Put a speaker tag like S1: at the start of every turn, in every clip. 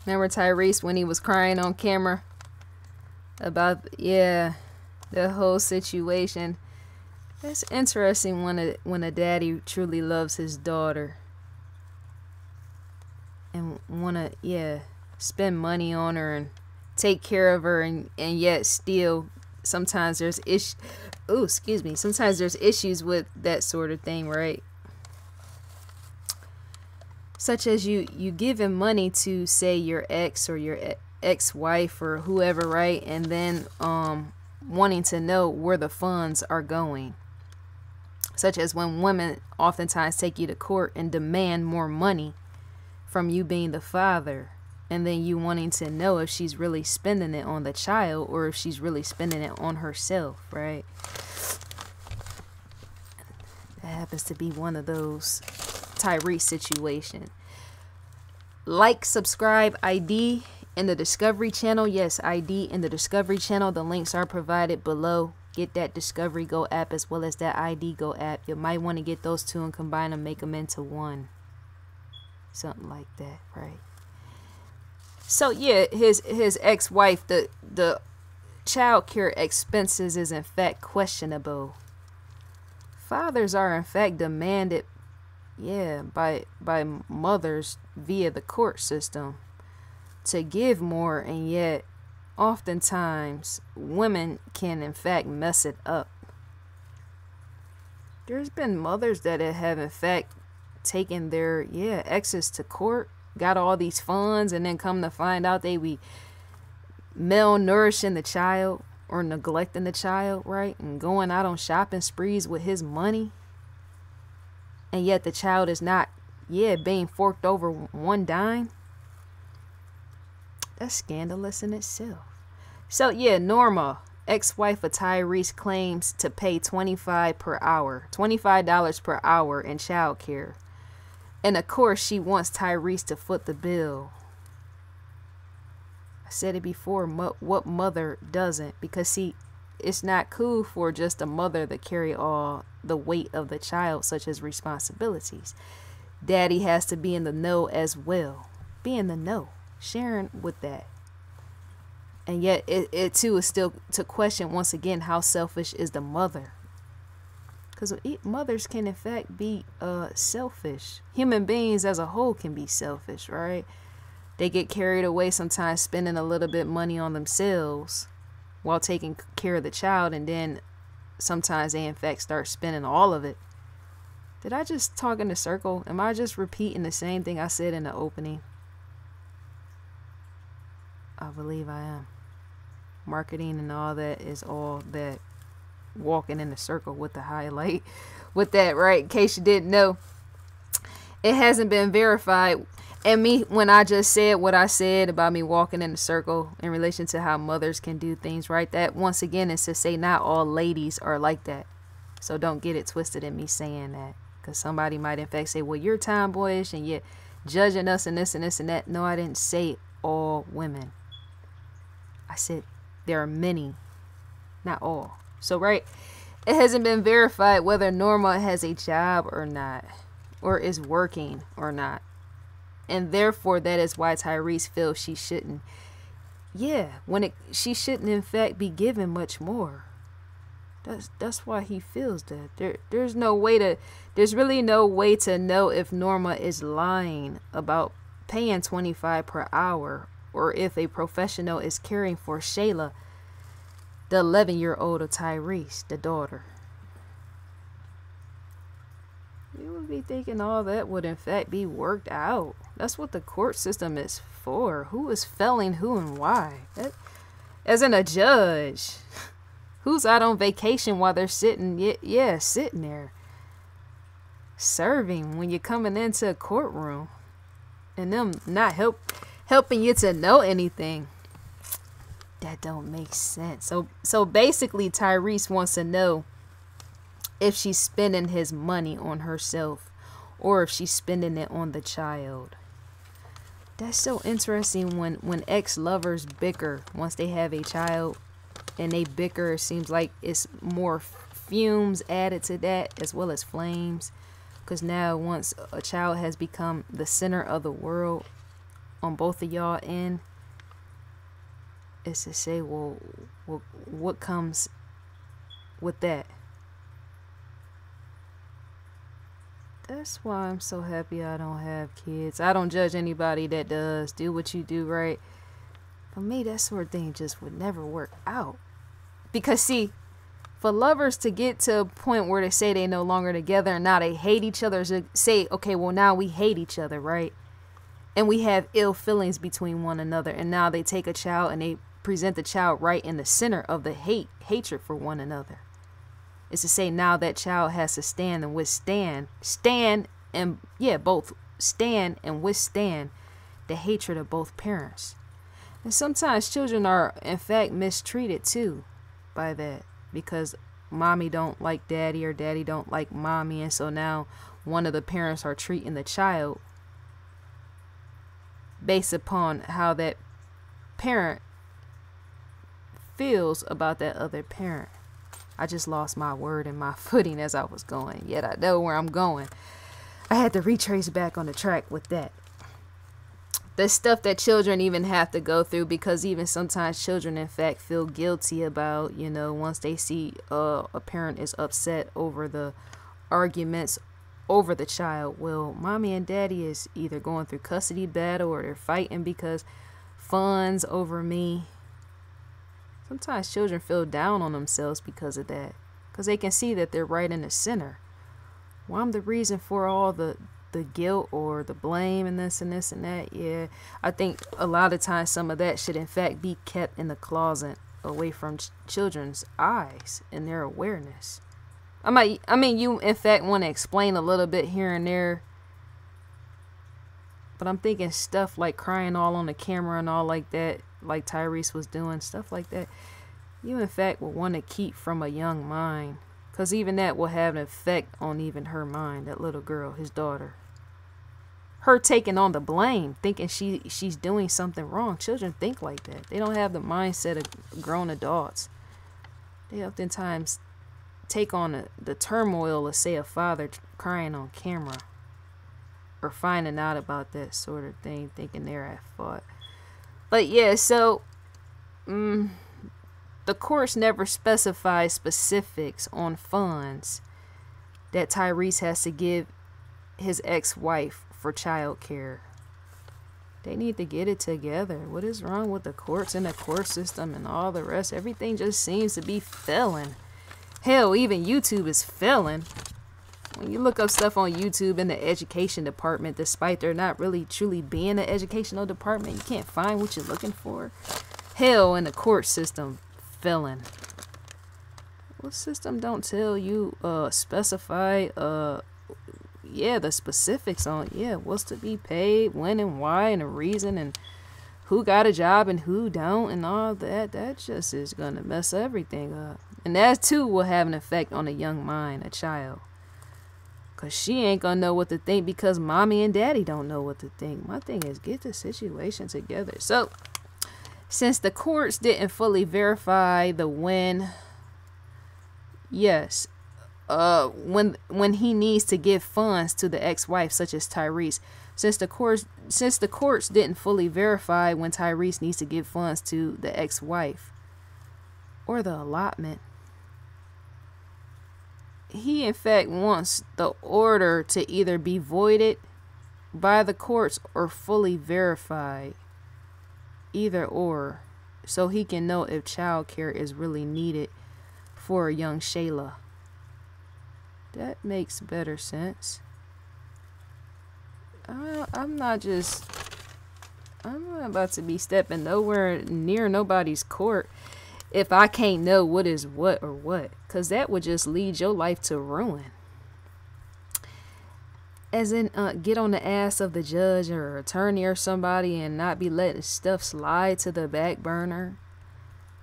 S1: Remember Tyrese when he was crying on camera about, yeah, the whole situation. It's interesting when a daddy truly loves his daughter and wanna, yeah, spend money on her and take care of her, and yet still sometimes there's sometimes there's issues with that sort of thing, right? Such as you giving money to, say, your ex or your ex-wife or whoever, right? And then wanting to know where the funds are going. Such as when women oftentimes take you to court and demand more money from you being the father, and then you wanting to know if she's really spending it on the child or if she's really spending it on herself, right? That happens to be one of those Tyrese situation. Like, subscribe, ID in the Discovery channel. Yes, ID in the Discovery channel. The links are provided below. Get that Discovery Go app as well as that ID Go app. You might want to get those two and combine them, make them into one. Something like that, right? So yeah, his ex-wife, the child care expenses is in fact questionable. Fathers are in fact demanded, yeah, by mothers via the court system to give more, and yet oftentimes women can in fact mess it up. There's been mothers that have in fact taken their exes to court, got all these funds, and then come to find out they be malnourishing the child or neglecting the child, right? And going out on shopping sprees with his money. And yet the child is not, being forked over one dime. That's scandalous in itself. So yeah, Norma, ex-wife of Tyrese, claims to pay $25 per hour in child care. And of course, she wants Tyrese to foot the bill. I said it before, what mother doesn't? Because see, it's not cool for just a mother to carry all the weight of the child, such as responsibilities. Daddy has to be in the know as well. Be in the know, sharing with that. And yet it too is still to question once again, how selfish is the mother? Because mothers can in fact be selfish. Human beings as a whole can be selfish, right? They get carried away sometimes, spending a little bit money on themselves while taking care of the child, and then sometimes they in fact start spending all of it. Did I just talk in a circle? Am I just repeating the same thing I said in the opening? I believe I am. Marketing and all that is all that walking in a circle with the highlight with that, right? In case you didn't know, it hasn't been verified. And me, when I just said what I said about me walking in a circle in relation to how mothers can do things, right? That once again is to say not all ladies are like that. So don't get it twisted in me saying that, because somebody might in fact say, well, you're tomboyish and you're judging us and this and this and that. No, I didn't say all women. I said there are many, not all. So, right, it hasn't been verified whether Norma has a job or not, or is working or not. And therefore, that is why Tyrese feels she shouldn't. She shouldn't in fact be given much more. That's why he feels that. There's really no way to know if Norma is lying about paying $25 per hour, or if a professional is caring for Shayla, the 11-year-old of Tyrese, the daughter. You would be thinking all that would in fact be worked out. That's what the court system is for. Who is felling who and why? As in a judge. Who's out on vacation while they're sitting, sitting there serving when you're coming into a courtroom, and them not helping you to know anything? That don't make sense. So basically Tyrese wants to know if she's spending his money on herself or if she's spending it on the child. That's so interesting when ex-lovers bicker once they have a child, and they bicker. It seems like it's more fumes added to that as well as flames, because now once a child has become the center of the world, on both of y'all end is to say, well, what comes with that? That's why I'm so happy I don't have kids. I don't judge anybody that does. Do what you do, right? For me, that sort of thing just would never work out. Because, see, for lovers to get to a point where they say they no longer together and now they hate each other, to say, okay, well, now we hate each other, right? And we have ill feelings between one another. And now they take a child and they present the child right in the center of the hatred for one another. It's to say now that child has to stand and withstand, both stand and withstand the hatred of both parents. And sometimes children are, in fact, mistreated too by that, because mommy don't like daddy or daddy don't like mommy, and so now one of the parents are treating the child based upon how that parent feels about that other parent. I just lost my word and my footing as I was going, yet I know where I'm going. I had to retrace back on the track with that. The stuff that children even have to go through, because even sometimes children, in fact, feel guilty about, once they see a parent is upset over the arguments over the child. Well, mommy and daddy is either going through custody battle or they're fighting because funds over me. Sometimes children feel down on themselves because of that, because they can see that they're right in the center. Well, I'm the reason for all the guilt or the blame and this and this and that. Yeah, I think a lot of times some of that should in fact be kept in the closet, away from children's eyes and their awareness. I mean, you in fact want to explain a little bit here and there, but I'm thinking stuff like crying all on the camera and all like that, like Tyrese was doing, stuff like that, you in fact will want to keep from a young mind, because even that will have an effect on even her mind, that little girl, his daughter. Her taking on the blame, thinking she's doing something wrong. Children think like that. They don't have the mindset of grown adults. They oftentimes take on the turmoil of, say, a father crying on camera or finding out about that sort of thing, thinking they're at fault. But yeah, so the course never specifies specifics on funds that Tyrese has to give his ex-wife for childcare. They need to get it together. What is wrong with the courts and the court system and all the rest? Everything just seems to be failing. Hell, even YouTube is failing. When you look up stuff on YouTube in the education department, despite there not really truly being an educational department, you can't find what you're looking for. Hell, in the court system, failing. What system don't tell you, specify, the specifics on, what's to be paid, when and why, and the reason, and who got a job and who don't, and all that. That just is gonna mess everything up. And that too will have an effect on a young mind, a child. Because she ain't gonna know what to think because mommy and daddy don't know what to think. My thing is, get the situation together. So, since the courts didn't fully verify the when, yes, when he needs to give funds to the ex-wife, such as Tyrese, since the courts didn't fully verify when Tyrese needs to give funds to the ex-wife or the allotment, he in fact wants the order to either be voided by the courts or fully verified, either or, so he can know if childcare is really needed for a young Shayla. That makes better sense. I'm not about to be stepping nowhere near nobody's court if I can't know what is what or what, because that would just lead your life to ruin. As in, get on the ass of the judge or attorney or somebody and not be letting stuff slide to the back burner,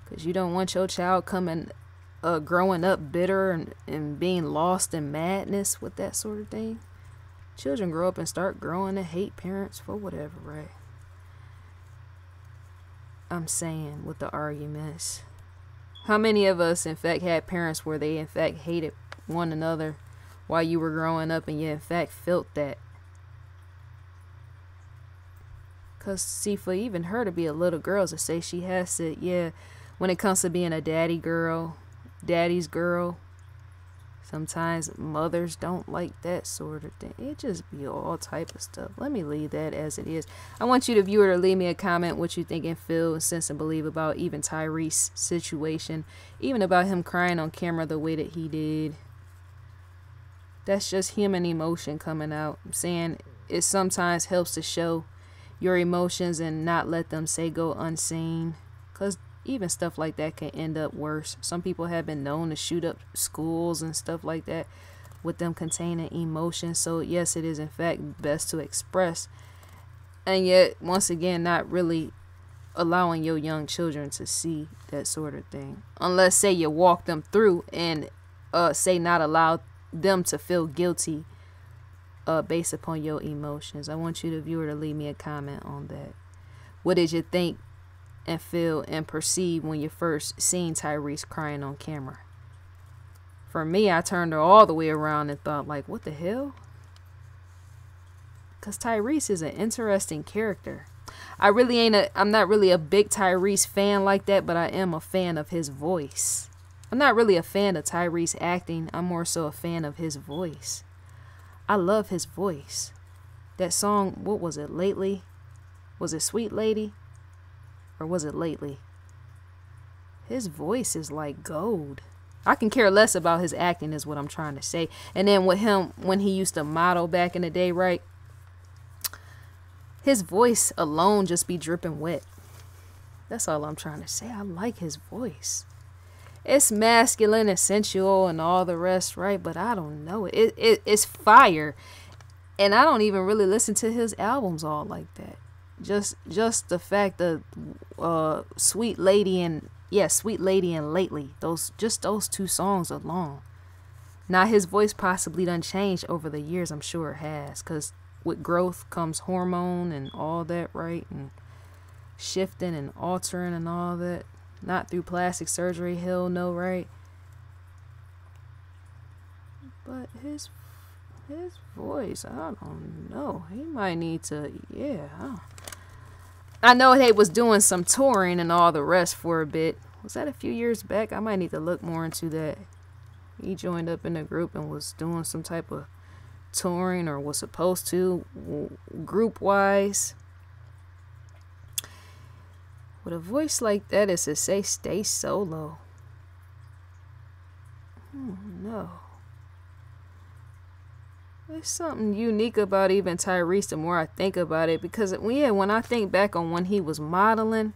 S1: because you don't want your child growing up bitter and being lost in madness with that sort of thing. Children grow up and start growing to hate parents for whatever, right? I'm saying with the arguments. How many of us, in fact, had parents where they, in fact, hated one another while you were growing up and you, in fact, felt that? Because, see, for even her to be a little girl, to say she has to, yeah, when it comes to being a daddy's girl, sometimes mothers don't like that sort of thing. It just be all type of stuff. Let me leave that as it is. I want you, the viewer, to leave me a comment what you think and feel and sense and believe about even Tyrese's situation, even about him crying on camera the way that he did. That's just human emotion coming out. I'm saying it sometimes helps to show your emotions and not let them go unseen, because even stuff like that can end up worse. Some people have been known to shoot up schools and stuff like that with them containing emotions. So yes, it is in fact best to express, and yet once again not really allowing your young children to see that sort of thing, unless say you walk them through and say not allow them to feel guilty based upon your emotions. I want you, the viewer, to leave me a comment on that. What did you think and feel and perceive when you first seen Tyrese crying on camera? For me, I turned her all the way around and thought, like, what the hell? Because Tyrese is an interesting character. I'm not really a big Tyrese fan like that, but I am a fan of his voice. I'm not really a fan of Tyrese acting. I'm more so a fan of his voice. I love his voice. That song, what was it, Lately? Was it Sweet Lady? Or was it Lately? His voice is like gold. I can care less about his acting is what I'm trying to say. And then with him, when he used to model back in the day, right? His voice alone just be dripping wet. That's all I'm trying to say. I like his voice. It's masculine and sensual and all the rest, right? But I don't know. It's fire. And I don't even really listen to his albums all like that. Just the fact of Sweet Lady and Lately. Those two songs alone. Now his voice possibly done changed over the years. I'm sure it has. Because with growth comes hormone and all that, right? And shifting and altering and all that. Not through plastic surgery, hell no, right? But his voice, I don't know. He might need to, yeah. I know they was doing some touring and all the rest for a bit. Was that a few years back? I might need to look more into that. He joined up in a group and was doing some type of touring, or was supposed to, group-wise. With a voice like that, is to say stay solo. No. There's something unique about even Tyrese the more I think about it. Because, yeah, when I think back on when he was modeling,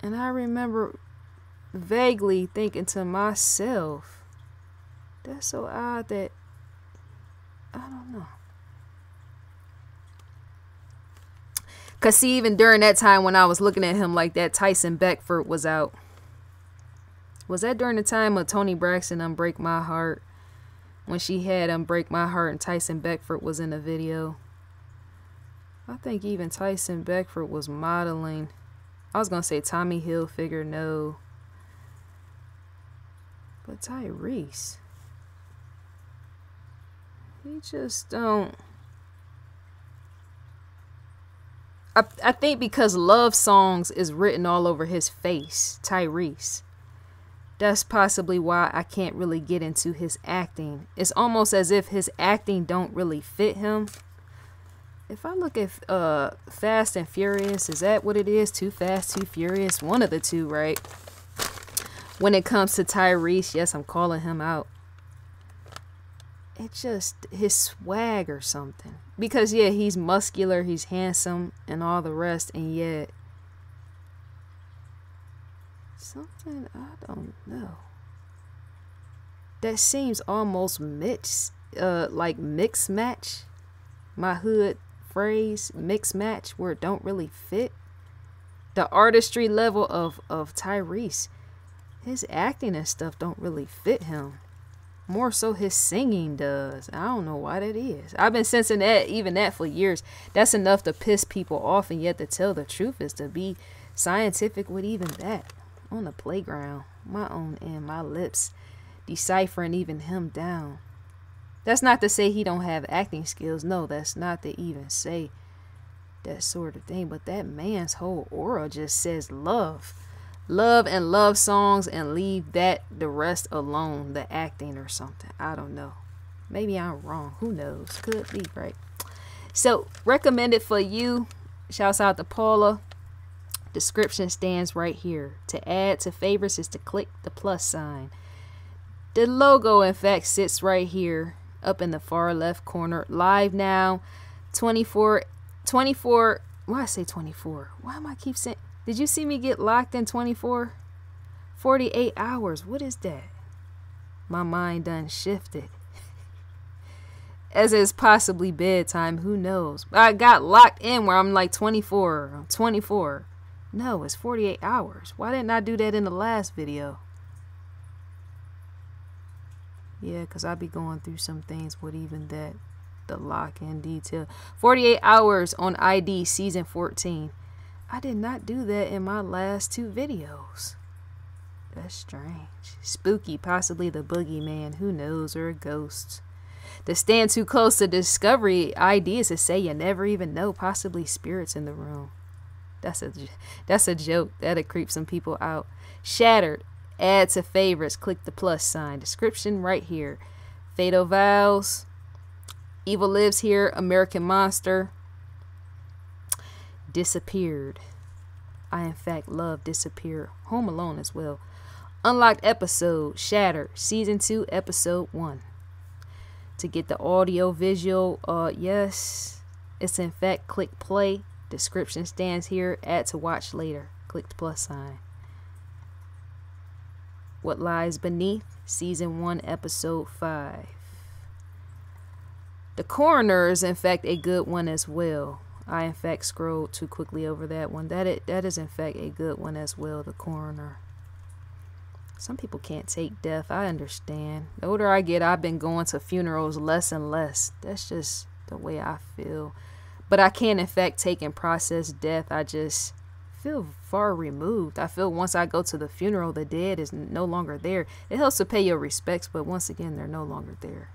S1: and I remember vaguely thinking to myself, that's so odd that, I don't know. Because, see, even during that time when I was looking at him like that, Tyson Beckford was out. Was that during the time of Toni Braxton Unbreak My Heart? When she had Unbreak My Heart and Tyson Beckford was in the video. I think even Tyson Beckford was modeling. I was going to say Tommy Hilfiger, no. But Tyrese, he just don't. I think because Love Songs is written all over his face, Tyrese. That's possibly why I can't really get into his acting. It's almost as if his acting don't really fit him. If I look at Fast and Furious, is that what it is? Too Fast, Too Furious? One of the two, right? When it comes to Tyrese, yes, I'm calling him out. It's just his swag or something. Because, yeah, he's muscular, he's handsome, and all the rest, and yet something, I don't know. That seems almost like mix match. My hood phrase, mix match, where it don't really fit. The artistry level of Tyrese, his acting and stuff don't really fit him. More so his singing does. I don't know why that is. I've been sensing that for years. That's enough to piss people off, and yet to tell the truth is to be scientific with even that. On the playground, my own end, my lips deciphering even him down. That's not to say he don't have acting skills. No, that's not to even say. that sort of thing. But that man's whole aura just says love. Love and love songs, and leave the rest alone, the acting or something. I don't know. Maybe I'm wrong. Who knows? Could be, right? So, recommended for you. Shouts out to Paula. Description stands right here. To add to favorites is to click the plus sign. The logo, in fact, sits right here up in the far left corner. Live now. 24. Why I say 24? Why am I keep saying? Did you see me get locked in 24? 48 hours. What is that? My mind done shifted. As is possibly bedtime. Who knows? I got locked in where I'm like 24. 24. No, it's 48 hours. Why didn't I do that in the last video? Yeah, because I be going through some things with even that. The lock in detail. 48 hours on ID season 14. I did not do that in my last 2 videos. That's strange. Spooky, possibly the boogeyman, who knows, or a ghost. To stand too close to discovery ID is to say you never even know, possibly spirits in the room. That's a joke. That'll creep some people out. Shattered. Add to favorites. Click the plus sign. Description right here. Fatal Vows. Evil Lives Here. American Monster. Disappeared. I in fact love Disappear. Home Alone as well. Unlocked episode. Shattered. Season 2 episode 1. To get the audio visual, yes, it's in fact click play. Description stands here. Add to watch later. Click the plus sign. What Lies Beneath. Season 1 episode 5. The Coroner is in fact a good one as well. I in fact scrolled too quickly over that one. That is in fact a good one as well. The Coroner. Some people can't take death. I understand. The older I get, I've been going to funerals less and less. That's just the way I feel. But I can in fact take and process death. I just feel far removed. I feel once I go to the funeral, the dead is no longer there. It helps to pay your respects, but once again, they're no longer there.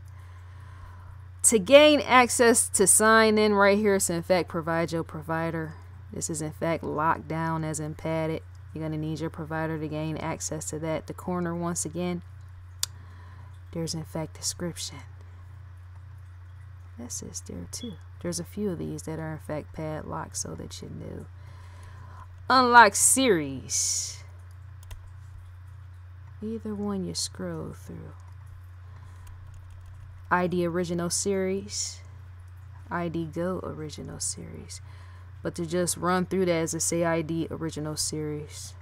S1: To gain access to sign in right here, so in fact provide your provider. This is in fact locked down as in padded. You're going to need your provider to gain access to that. The corner once again. There's in fact description. This is there too. There's a few of these that are in fact padlocked so that you knew. Unlock series. Either one you scroll through. ID original series. ID Go original series. But to just run through that as a say ID original series.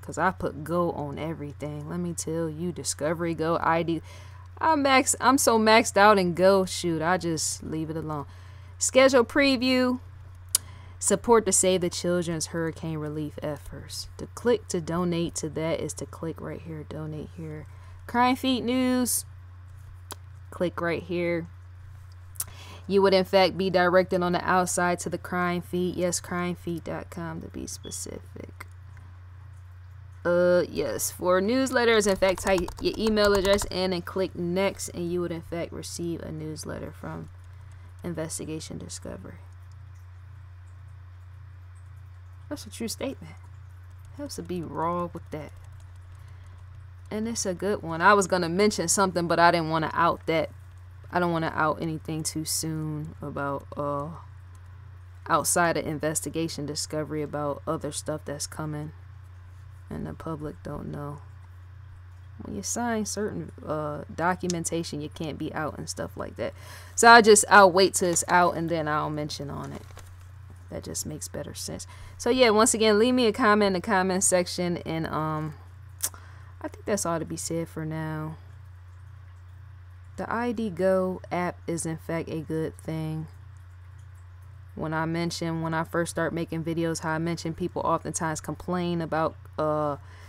S1: Because I put Go on everything. Let me tell you. Discovery Go ID. I'm so maxed out in Go. Shoot, I just leave it alone. Schedule preview. Support to Save the Children's Hurricane Relief Efforts. To click to donate to that is to click right here. Donate here. Crime Feed News. Click right here. You would in fact be directed on the outside to the crime feed. Yes, crimefeed.com to be specific. Yes, for newsletters, in fact, type your email address in and click next, and you would in fact receive a newsletter from Investigation Discovery. That's a true statement. Helps to be raw with that. And it's a good one. I was going to mention something, but I didn't want to out that. I don't want to out anything too soon about outside of Investigation Discovery about other stuff that's coming and the public don't know. When you sign certain documentation, you can't be out and stuff like that. So I'll wait till it's out and then I'll mention on it. That just makes better sense. So yeah, once again, leave me a comment in the comment section, and I think that's all to be said for now. The ID Go app is in fact a good thing. When I first start making videos, how I mentioned people oftentimes complain about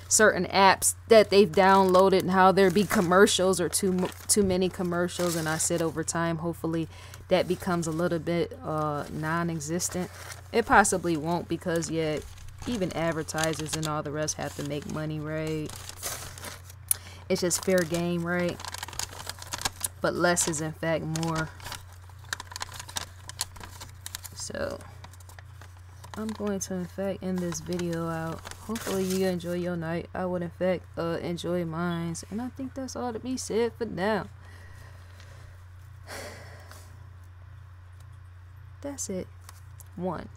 S1: certain apps that they've downloaded and how there be commercials or too many commercials, and I said over time hopefully that becomes a little bit non-existent. It possibly won't, because yeah, even advertisers and all the rest have to make money, right? It's just fair game, right? But less is in fact more. So I'm going to in fact end this video out. Hopefully you enjoy your night. I would in fact enjoy mine. And I think that's all to be said for now. That's it. 1.